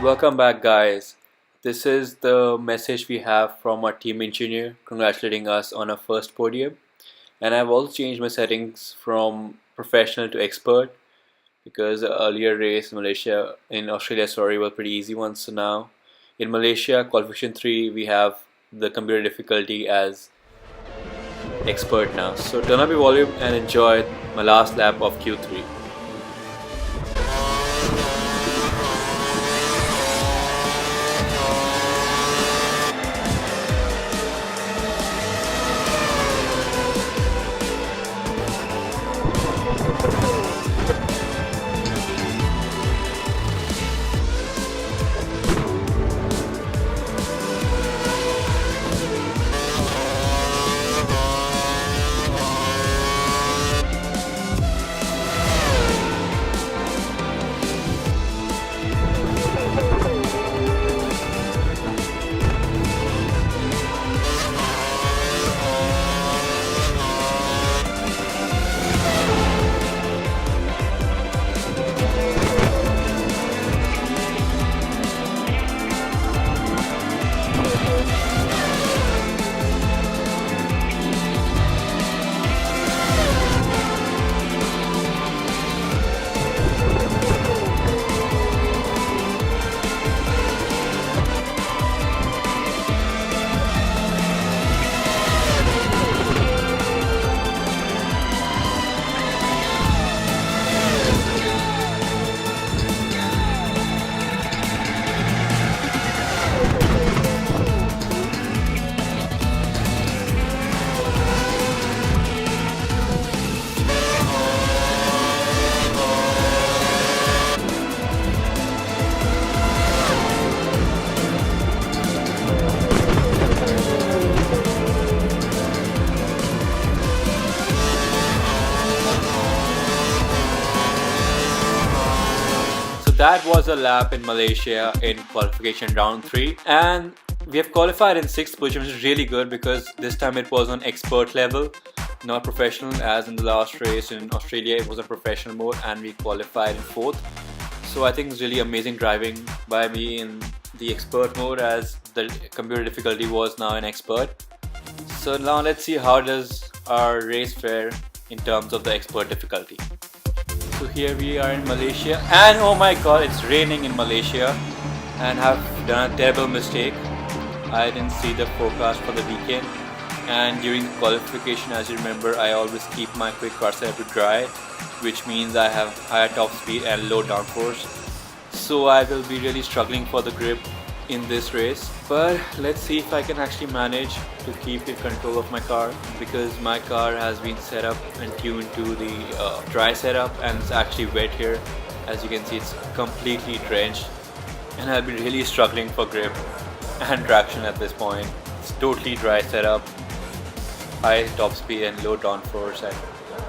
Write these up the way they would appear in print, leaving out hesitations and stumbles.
Welcome back, guys. This is the message we have from our team engineer congratulating us on our first podium. And I've also changed my settings from professional to expert because the earlier race in Australia, sorry, were pretty easy ones. So now in Malaysia, qualification 3, we have the computer difficulty as expert now. So turn up your volume and enjoy my last lap of Q3. That was a lap in Malaysia in qualification round 3, and we have qualified in 6th position, which is really good because this time it was on expert level, not professional, as in the last race in Australia it was a professional mode and we qualified in 4th. So I think it's really amazing driving by me in the expert mode as the computer difficulty was now in expert. So now let's see how does our race fare in terms of the expert difficulty. So here we are in Malaysia, and oh my god, it's raining in Malaysia, and I've done a terrible mistake. I didn't see the forecast for the weekend, and during the qualification, as you remember, I always keep my quick car setup to dry, which means I have higher top speed and low downforce. So I will be really struggling for the grip in this race, but let's see if I can actually manage to keep in control of my car, because my car has been set up and tuned to the dry setup, and it's actually wet here. As you can see, it's completely drenched, and I've been really struggling for grip and traction at this point. It's totally dry setup, high top speed and low downforce and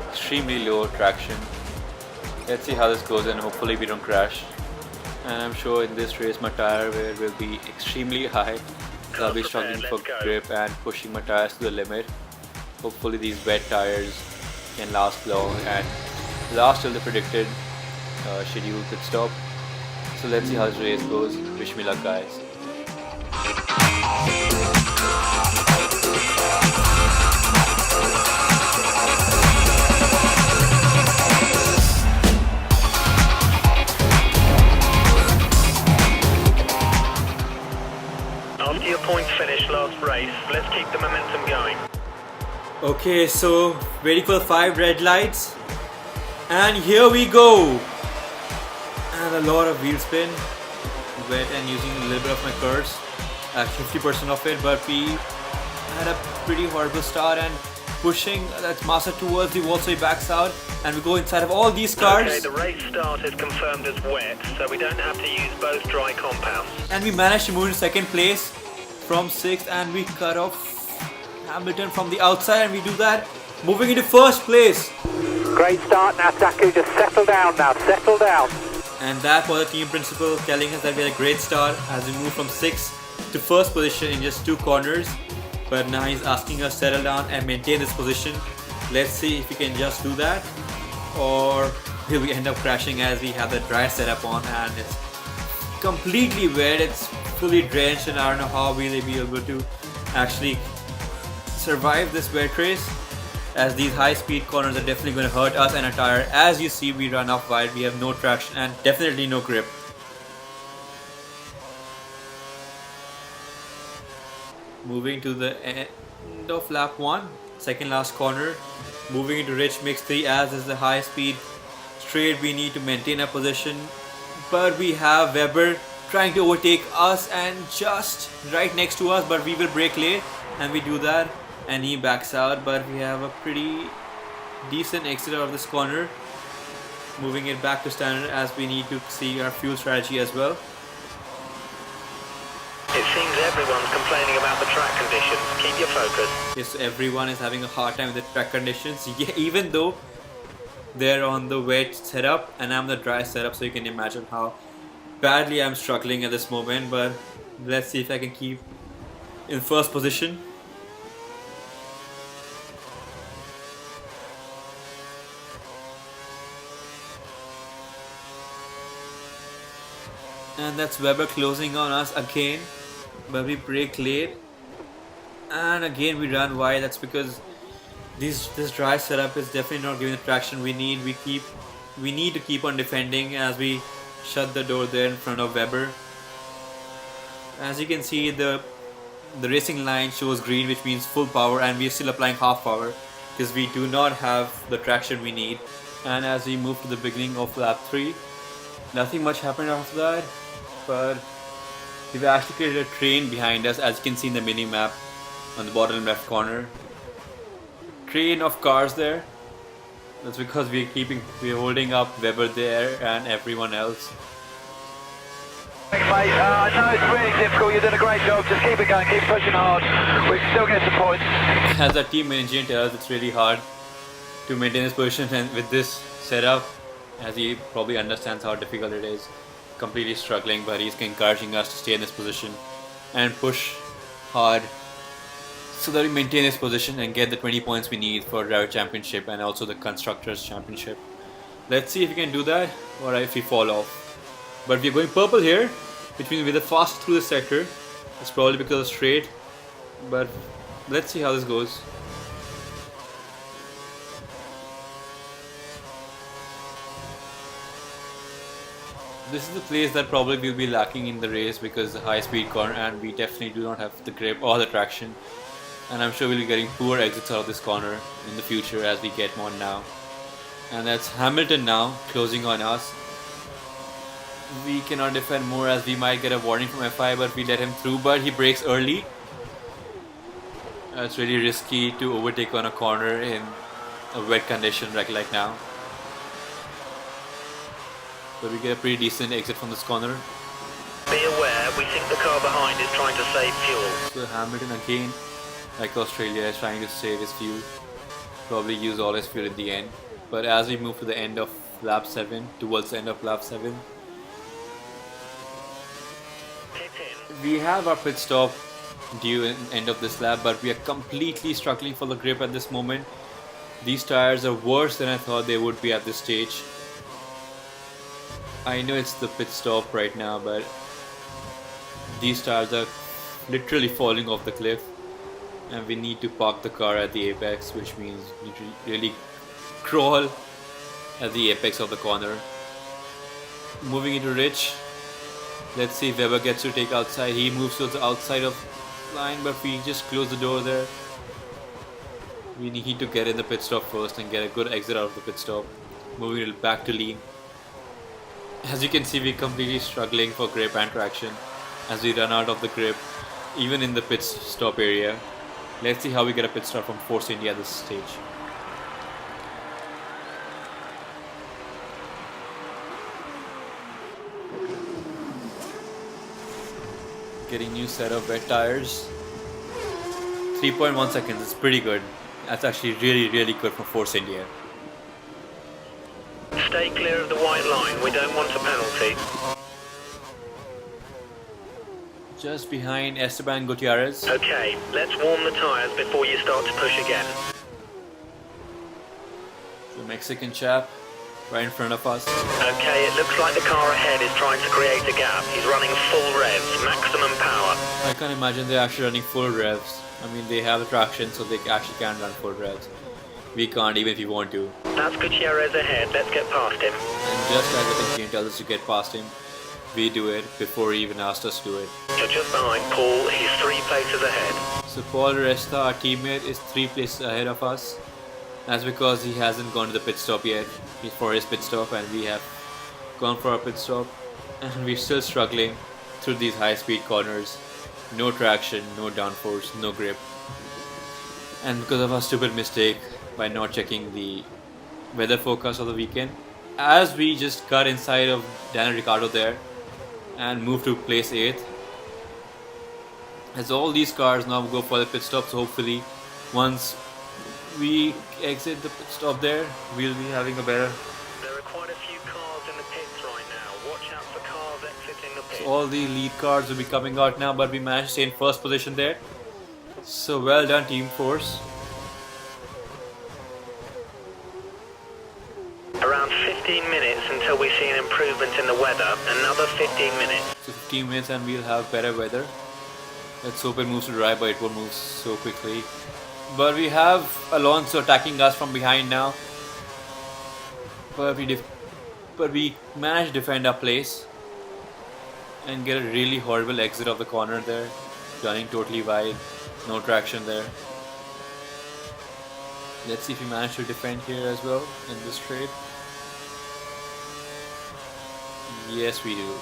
extremely low traction. Let's see how this goes, and hopefully we don't crash. And I'm sure in this race my tire wear will be extremely high. I'll be struggling for grip and pushing my tires to the limit. Hopefully these wet tires can last long and last till the predicted scheduled pit stop. So let's see how this race goes. Wish me luck, guys. After your point finish last race, let's keep the momentum going. Okay, so waiting for the 5 red lights, and here we go. And a lot of wheel spin, wet, and using a little bit of my curves, 50% of it, but we had a pretty horrible start and pushing that Massa towards the wall, so he backs out, and we go inside of all these cars. Okay, the race start is confirmed as wet, so we don't have to use both dry compounds. And we managed to move in second place from 6th, and we cut off Hamilton from the outside, and we do that, moving into first place. Great start now, Taku, just settle down now, settle down. And that was the team principal telling us that we had a great start as we moved from 6th to first position in just 2 corners. But now he's asking us to settle down and maintain this position. Let's see if we can just do that, or will we end up crashing as we have the dry setup on and it's completely wet, it's fully drenched, and I don't know how will they be able to actually survive this wet race, as these high speed corners are definitely going to hurt us and our tire. As you see, we run off wide, we have no traction and definitely no grip. Moving to the end of lap 1, second last corner, moving into rich mix 3, as is the high speed straight. We need to maintain our position, but we have Weber trying to overtake us and just right next to us, but we will brake late and we do that and he backs out, but we have a pretty decent exit out of this corner, moving it back to standard as we need to see our fuel strategy as well. It seems everyone's complaining about the track conditions. Keep your focus. Yes, everyone is having a hard time with the track conditions. Yeah, even though they're on the wet setup and I'm the dry setup, so you can imagine how badly I'm struggling at this moment. But let's see if I can keep in first position. And that's Weber closing on us again, but we brake late and again we run wide. That's because this dry setup is definitely not giving the traction we need. We need to keep on defending as we shut the door there in front of Weber. As you can see, the racing line shows green, which means full power, and we are still applying half power because we do not have the traction we need. And as we move to the beginning of lap 3, nothing much happened after that, but we've actually created a train behind us, as you can see in the mini map on the bottom left corner. Train of cars there. That's because we're holding up Weber there and everyone else. Thanks, mate. I know it's really difficult. You're doing a great job. Just keep it going. Keep pushing hard. We can still get some points. As our team engineer tells us, it's really hard to maintain this position, and with this setup, as he probably understands how difficult it is, completely struggling, but he's encouraging us to stay in this position and push hard so that we maintain this position and get the 20 points we need for Driver Championship and also the Constructors Championship. Let's see if we can do that or if we fall off. But we're going purple here, which means we're the fastest through the sector. It's probably because of straight, but let's see how this goes. This is the place that probably will be lacking in the race because the high speed corner, and we definitely do not have the grip or the traction. And I'm sure we'll be getting poor exits out of this corner in the future as we get more now. And that's Hamilton now closing on us. We cannot defend more as we might get a warning from FI, but we let him through, but he brakes early. It's really risky to overtake on a corner in a wet condition like now. But we get a pretty decent exit from this corner. Be aware, we think the car behind is trying to save fuel. So Hamilton again, like Australia, is trying to save his fuel. Probably use all his fuel at the end. But as we move to the end of lap 7, towards the end of lap 7, we have our pit stop due in end of this lap, but we are completely struggling for the grip at this moment. These tires are worse than I thought they would be at this stage. I know it's the pit stop right now, but these tires are literally falling off the cliff, and we need to park the car at the apex, which means we really crawl at the apex of the corner. Moving into Rich, let's see if Weber gets to take outside. He moves to the outside of line, but we just close the door there. We need to get in the pit stop first and get a good exit out of the pit stop. Moving it back to lean. As you can see, we're completely struggling for grip and traction as we run out of the grip, even in the pit stop area. Let's see how we get a pit stop from Force India at this stage. Getting new set of wet tires. 3.1 seconds, it's pretty good. That's actually really good for Force India. Stay clear of the white line, we don't want a penalty. Just behind Esteban Gutierrez. Okay, let's warm the tyres before you start to push again. The Mexican chap right in front of us. Okay, it looks like the car ahead is trying to create a gap. He's running full revs, maximum power. I can't imagine they're actually running full revs. I mean, they have the traction, so they actually can run full revs. We can't, even if we want to. That's Gutierrez ahead. Let's get past him. And just as the team tells us to get past him, we do it before he even asked us to do it. You're just behind Paul. He's 3 places ahead. So Paul Resta, our teammate, is 3 places ahead of us. That's because he hasn't gone to the pit stop yet. He's for his pit stop, and we have gone for our pit stop. And we're still struggling through these high-speed corners. No traction, no downforce, no grip. And because of our stupid mistake by not checking the weather forecast of the weekend, as we just cut inside of Daniel Ricciardo there and move to place 8th, as all these cars now go for the pit stops, hopefully once we exit the pit stop there, we'll be having a better. There are quite a few cars in the pits right now. Watch out for cars exiting the pits. So all the lead cars will be coming out now, but we managed to stay in first position there. So well done, Team Force. Around 15 minutes until we see an improvement in the weather. Another 15 minutes. So 15 minutes and we'll have better weather. Let's hope it moves to dry, but it won't move so quickly. But we have Alonso attacking us from behind now. But we managed to defend our place and get a really horrible exit of the corner there, turning totally wide, no traction there. Let's see if we manage to defend here as well in this straight. Yes, we do.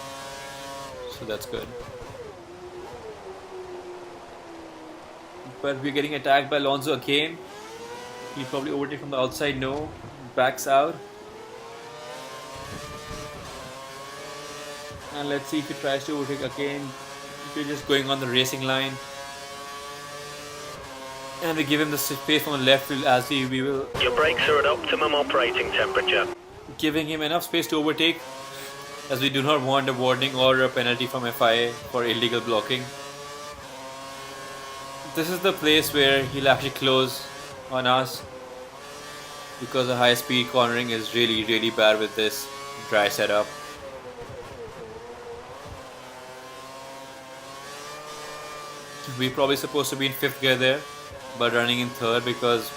So that's good. But we're getting attacked by Alonso again. He'll probably overtake from the outside. No, backs out. And let's see if he tries to overtake again. We're just going on the racing line. And we give him the space from the left field as we will. Your brakes are at optimum operating temperature. Giving him enough space to overtake, as we do not want a warning or a penalty from FIA for illegal blocking. This is the place where he'll actually close on us, because the high speed cornering is really bad with this dry setup. We're probably supposed to be in 5th gear there, but running in 3rd because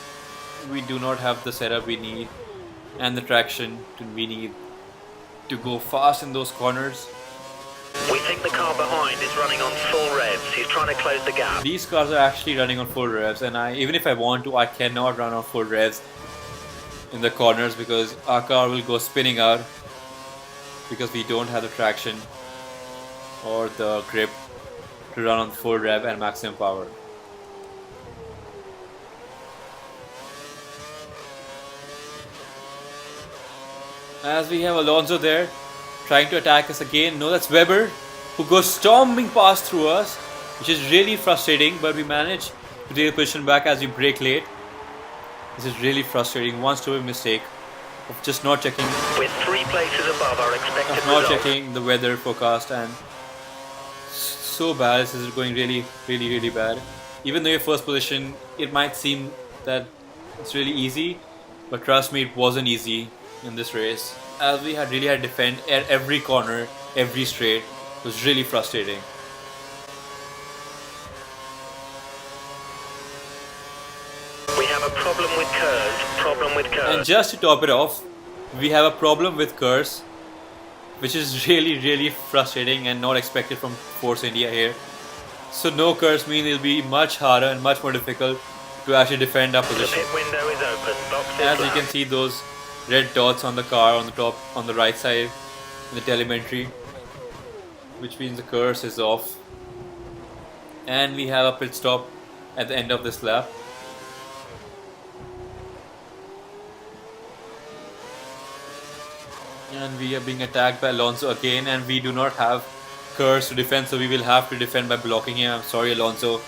we do not have the setup we need and the traction we need to go fast in those corners. We think the car behind is running on full revs. He's trying to close the gap. These cars are actually running on full revs, and even if I want to, I cannot run on full revs in the corners because our car will go spinning out because we don't have the traction or the grip to run on full rev and maximum power. As we have Alonso there trying to attack us again. No, that's Weber who goes storming past through us, which is really frustrating, but we manage to take the position back as we brake late. This is really frustrating. One stupid mistake of just not checking. We're 3 places above our expected Of not result. checking the weather forecast, and so bad. This is going really bad. Even though your first position, it might seem that it's really easy, but trust me, it wasn't easy in this race, as we had to defend at every corner, every straight. It was really frustrating. We have a problem with curves. And just to top it off, we have a problem with curves, which is really frustrating and not expected from Force India here. So no curves mean it'll be much harder and much more difficult to actually defend our The position. pit window is open. Boxes As you flat. can see, those red dots on the car on the top, on the right side in the telemetry, which means the curse is off. And we have a pit stop at the end of this lap. And we are being attacked by Alonso again, and we do not have curse to defend, so we will have to defend by blocking him. I'm sorry, Alonso.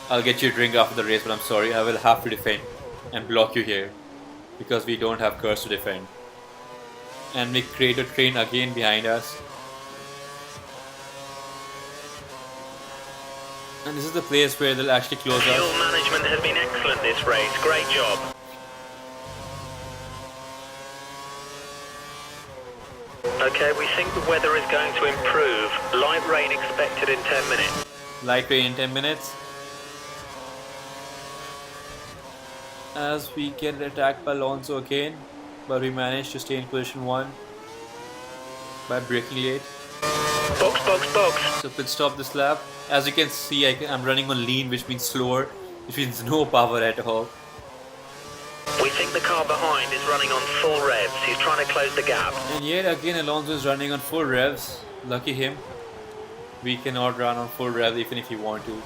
I'll get you a drink after the race, but I'm sorry, I will have to defend and block you here because we don't have curse to defend. And we create a train again behind us. And this is the place where they'll actually close Fuel us. management has been excellent this race. Great job. Okay, we think the weather is going to improve. Light rain expected in 10 minutes. Light rain in 10 minutes. As we get attacked by Alonso again, but we managed to stay in position 1 by braking late. Box, box, box. So pit stop this lap. As you can see, I'm running on lean, which means slower, which means no power at all. We think the car behind is running on full revs. He's trying to close the gap. And yet again Alonso is running on full revs. Lucky him. We cannot run on full revs even if you want to.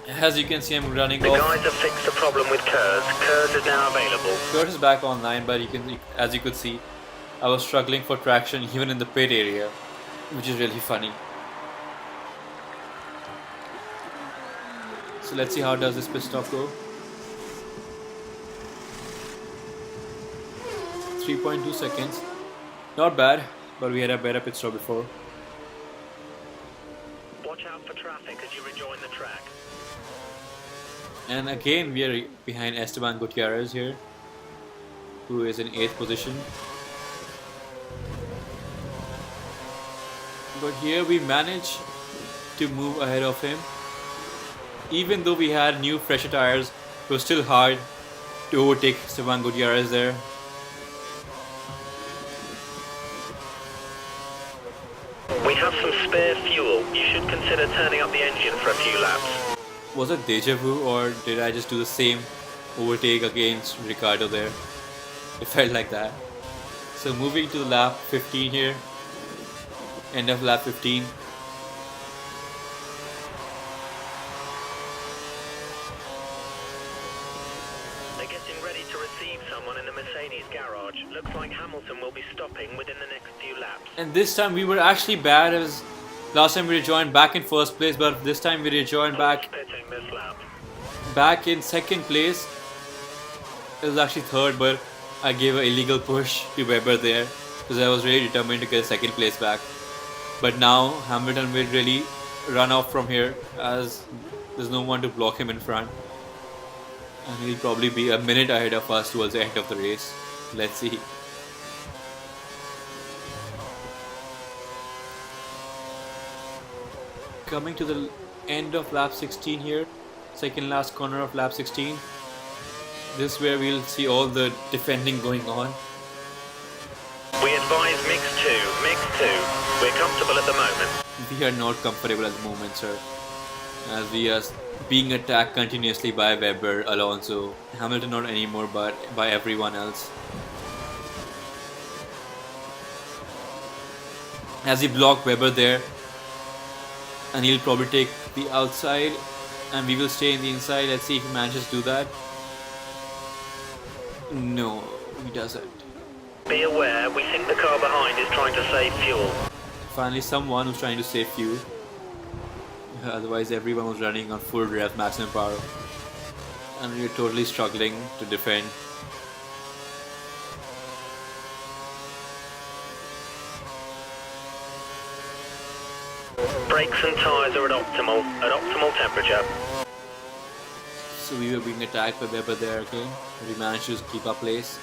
As you can see, I'm running The off. guys have fixed the problem with Kurz. Kurz is now available. Kurt is back online, but as you could see, I was struggling for traction even in the pit area, which is really funny. So let's see how does this pit stop go. 3.2 seconds. Not bad, but we had a better pit stop before. Watch out for traffic as you rejoin the track. And again we are behind Esteban Gutierrez here, who is in 8th position. But here we managed to move ahead of him. Even though we had new fresher tires, it was still hard to overtake Esteban Gutierrez there. We have some spare fuel. You should consider turning up the engine for a few laps. Was it deja vu, or did I just do the same overtake against Ricardo there? It felt like that. So moving to lap 15 here. End of lap 15. They're getting ready to receive someone in the Mercedes garage. Looks like Hamilton will be stopping within the next few laps. And this time we were actually bad, as last time we rejoined back in first place, but this time we rejoined back Pitting this lap. in second place. It was actually third, but I gave an illegal push to Webber there because I was really determined to get second place back. But now Hamilton will really run off from here, as there's no one to block him in front, and he'll probably be a minute ahead of us towards the end of the race. Let's see. Coming to the end of lap 16 here, second last corner of lap 16. This is where we'll see all the defending going on. We advise mix 2, mix 2. We're comfortable at the moment. We are not comfortable at the moment, sir, as we are being attacked continuously by Webber, Alonso, Hamilton not anymore, but by everyone else. As he blocked Webber there, and he'll probably take the outside, and we will stay in the inside. Let's see if he manages to do that. No, he doesn't. Be aware, we think the car behind is trying to save fuel. Finally, someone who's trying to save fuel. Otherwise, everyone was running on full rev, maximum power, and we were totally struggling to defend. Brakes and tyres are at optimal temperature. So we were being attacked by Webber there again. We managed to keep our place.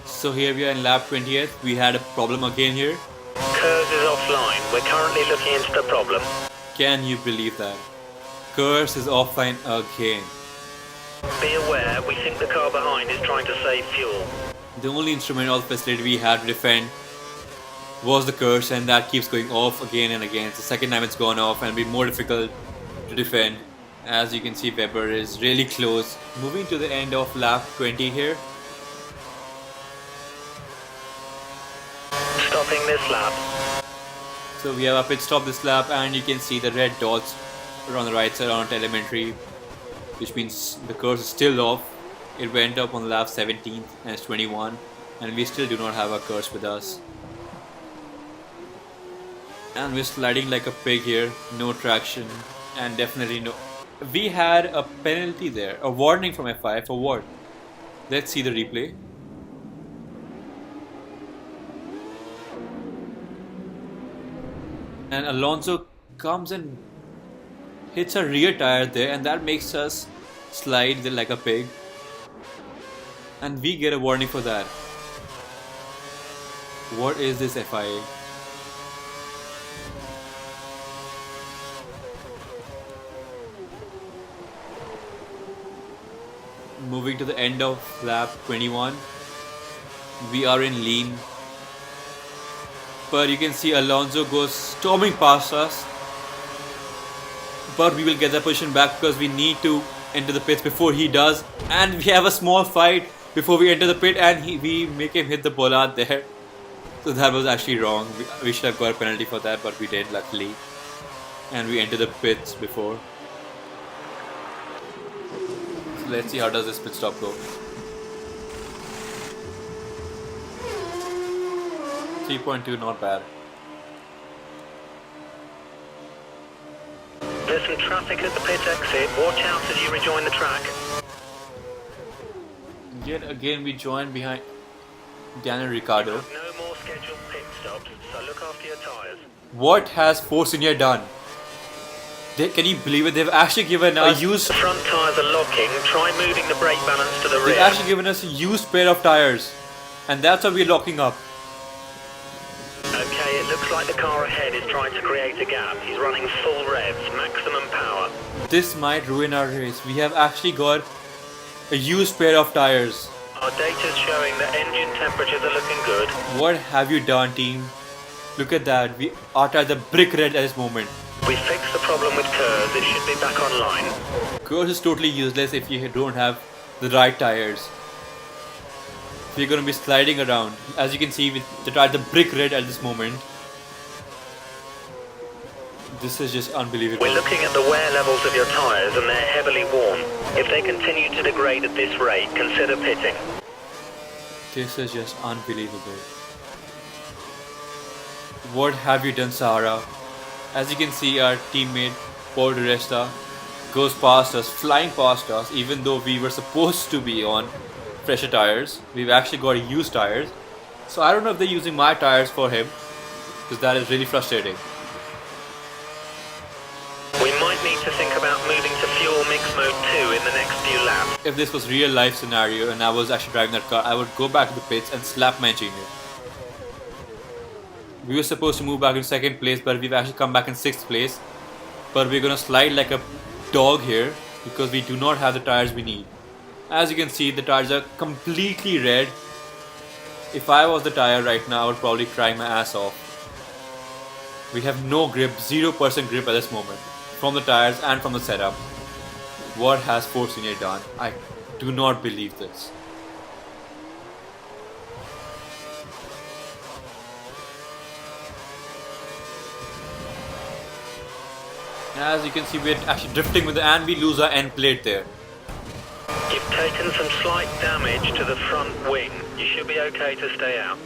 So here we are in lap 20th. We had a problem again here. Kurz is offline. We're currently looking into the problem. Can you believe that? Curse is offline again. Be aware, we think the car behind is trying to save fuel. The only instrumental facility we had to defend was the curse, and that keeps going off again and again. It's the second time it's gone off, and it'll be more difficult to defend. As you can see, Webber is really close. Moving to the end of lap 20 here. Stopping this lap. So we have a pit stop this lap, and you can see the red dots are on the right side on telemetry, which means the curse is still off. It went up on lap 17th and it's 21, and we still do not have a curse with us. And we're sliding like a pig here, no traction, and definitely no. We had a penalty there, a warning from F5 for what? Let's see the replay. And Alonso comes and hits a rear tire there, and that makes us slide like a pig. And we get a warning for that. What is this FIA? Moving to the end of lap 21. We are in lean. But you can see Alonso goes storming past us. But we will get that position back because we need to enter the pits before he does. And we have a small fight before we enter the pit, and we make him hit the bollard there. So that was actually wrong. We should have got a penalty for that, but we did, luckily. And we enter the pits before. So let's see how does this pit stop go. 3.2, not bad. There's some traffic at the pit exit. Watch out as you rejoin the track. Yet again we join behind Daniel Ricciardo. No more scheduled pit stops, so look after your tyres. What has Force India done? Can you believe it? They've actually given us The front tyres are locking. Try moving the brake balance to the rear. They've actually given us a used pair of tires, and that's why we're locking up. Okay, it looks like the car ahead is trying to create a gap. He's running full revs, maximum power. This might ruin our race. We have actually got a used pair of tires. Our data's showing that engine temperatures are looking good. What have you done, team? Look at that. Our tires are brick red at this moment. We fixed the problem with KERS. It should be back online. KERS is totally useless if you don't have the right tires. We're going to be sliding around. As you can see, with the tires are brick red at this moment. This is just unbelievable. We're looking at the wear levels of your tyres and they're heavily worn. If they continue to degrade at this rate, consider pitting. This is just unbelievable. What have you done, Sahara? As you can see, our teammate Paul di Resta goes past us, flying past us, even though we were supposed to be on fresher tires. We've actually got used tires. So I don't know if they're using my tires for him, because that is really frustrating. We might need to think about moving to fuel mix mode 2 in the next few laps. If this was real life scenario and I was actually driving that car, I would go back to the pits and slap my engineer. We were supposed to move back in second place, but we've actually come back in 6th place. But we're gonna slide like a dog here because we do not have the tires we need. As you can see, the tires are completely red. If I was the tire right now, I would probably cry my ass off. We have no grip, 0% grip at this moment, from the tires and from the setup. What has Force India done? I do not believe this. As you can see, we're actually drifting with and we lose our end plate there. You've taken some slight damage to the front wing. You should be okay to stay out.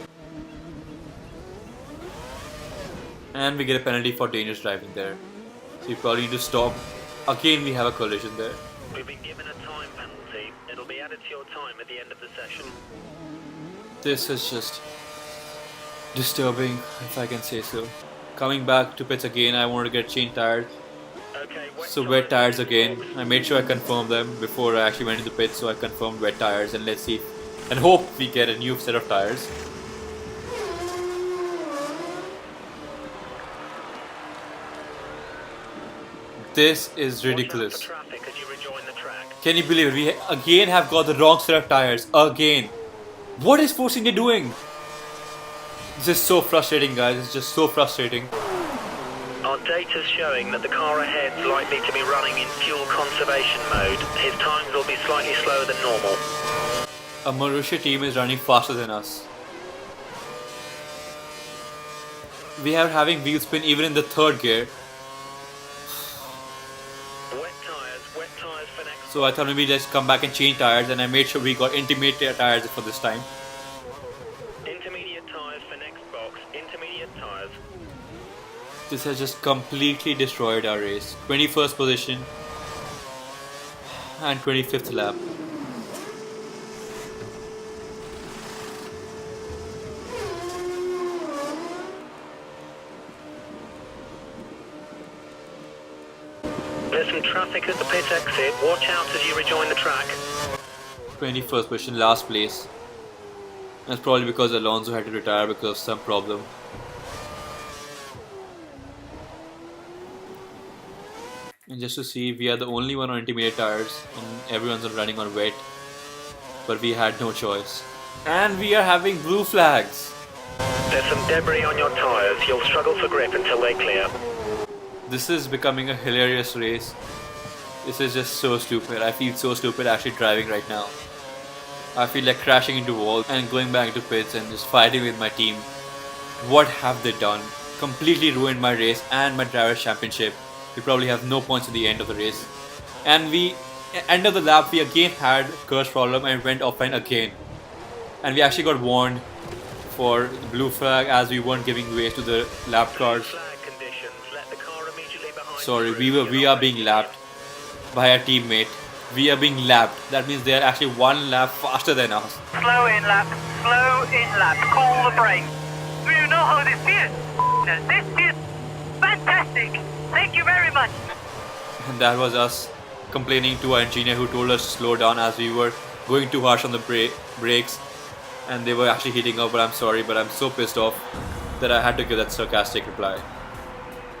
And we get a penalty for dangerous driving there. So we probably need to stop. Again, we have a collision there. We've been given a time penalty. It'll be added to your time at the end of the session. This is just disturbing, if I can say so. Coming back to pits again, I wanted to get changed tires. Okay, So wet tires again. I made sure I confirmed them before I actually went into the pits, so I confirmed wet tires, and let's see and hope we get a new set of tires. This is ridiculous. Can you believe it? We again have got the wrong set of tires. Again. What is Force India doing? This is so frustrating, guys. It's just so frustrating. Our data's showing that the car ahead's likely to be running in fuel conservation mode. His times will be slightly slower than normal. A Malaysia team is running faster than us. We are having wheel spin even in the third gear. Wet tyres for next. So I thought maybe let's come back and change tires, and I made sure we got intermediate tires for this time. Intermediate tyres for next box. Intermediate tyres. This has just completely destroyed our race. 21st position and 25th lap. There's some traffic at the pit exit. Watch out as you rejoin the track. 21st position, last place. That's probably because Alonso had to retire because of some problem. And just to see, we are the only one on intermediate tires and everyone's running on wet. But we had no choice. And we are having blue flags. There's some debris on your tyres. You'll struggle for grip until they clear. This is becoming a hilarious race. This is just so stupid. I feel so stupid actually driving right now. I feel like crashing into walls and going back to pits and just fighting with my team. What have they done? Completely ruined my race and my driver's championship. We probably have no points at the end of the race. And end of the lap, we again had curse problem and went offline again. And we actually got warned for the blue flag as we weren't giving way to the lap cars. Sorry, we are being lapped by our teammate. We are being lapped. That means they are actually one lap faster than us. Slow in lap, call the brake. Do you know how this feels? This feels fantastic. Thank you very much. And that was us complaining to our engineer who told us to slow down as we were going too harsh on the brakes. And they were actually heating up, but I'm sorry, but I'm so pissed off that I had to give that sarcastic reply.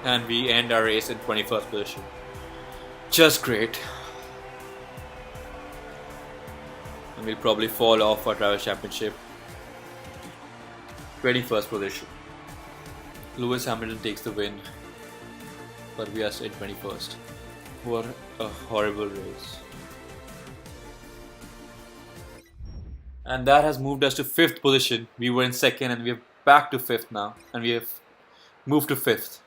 And we end our race in 21st position. Just great. And we'll probably fall off our driver's championship. 21st position. Lewis Hamilton takes the win. But we are in 21st. What a horrible race. And that has moved us to 5th position. We were in 2nd and we are back to 5th now. And we have moved to 5th.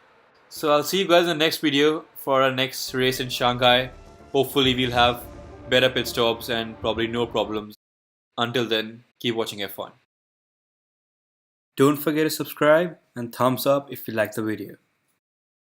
So I'll see you guys in the next video for our next race in Shanghai. Hopefully we'll have better pit stops and probably no problems. Until then, keep watching F1. Don't forget to subscribe and thumbs up if you like the video.